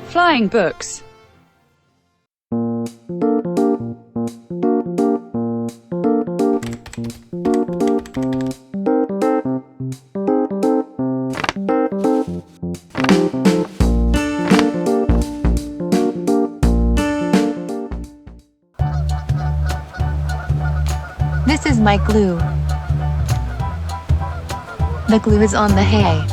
Flying books. This is my glue. The glue is on the hay.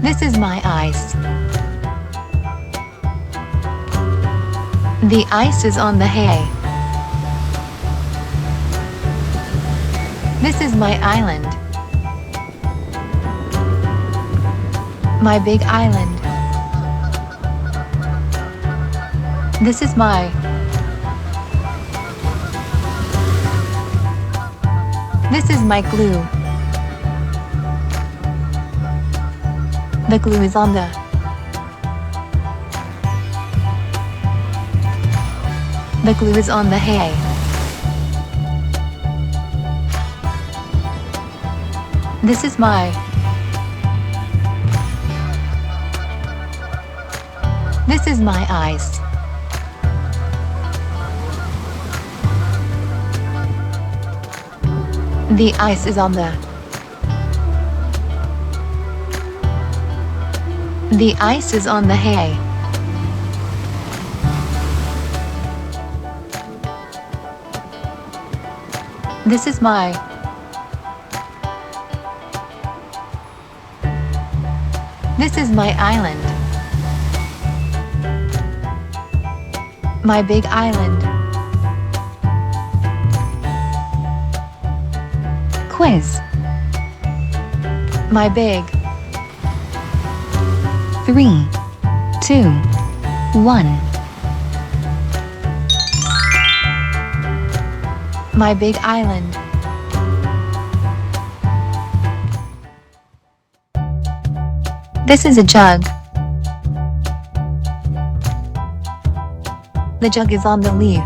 This is my ice. The ice is on the hay. This is my island. My big island. This is my. This is my glue. The glue is on the. The glue is on the hay. This is my. This is my ice. The ice is on the. The ice is on the hay. This is my. This is my island. My big island. Quiz. My big. 3, 2, 1. My big island. This is a jug. The jug is on the leaf.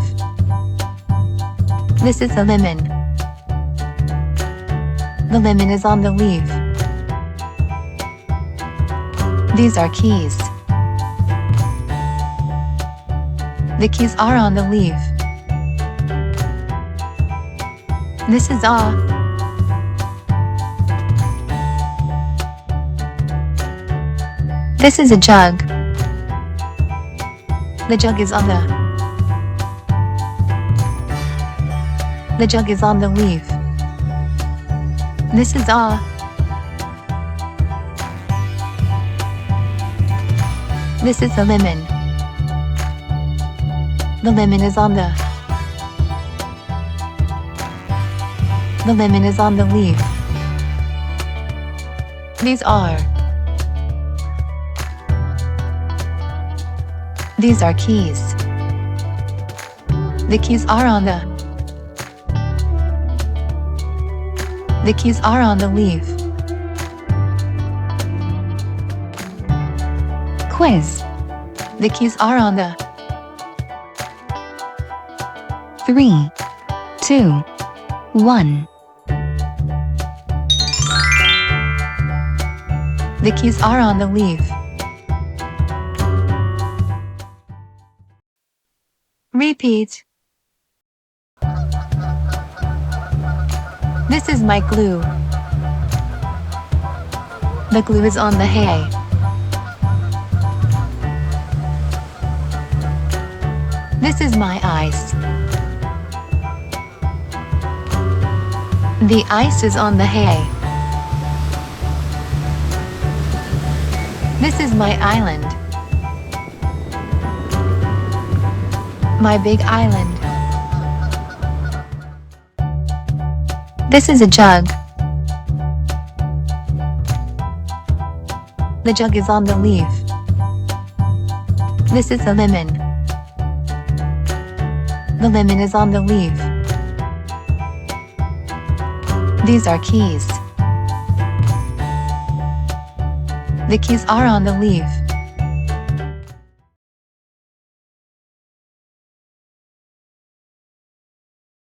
This is a lemon. The lemon is on the leaf. These are keys. The keys are on the leaf. This is a. This is a jug. The jug is on the. The jug is on the leaf. This is a. This is the lemon. The lemon is on the. The lemon is on the leaf. These are. These are keys. The keys are on the. The keys are on the leaf. Quiz. The keys are on the. 3, 2, 1. The keys are on the leaf. Repeat. This is my glue. The glue is on the hay. This is my ice. The ice is on the hay. This is my island. My big island. This is a jug. The jug is on the leaf. This is a lemon. The lemon is on the leaf. These are keys. The keys are on the leaf.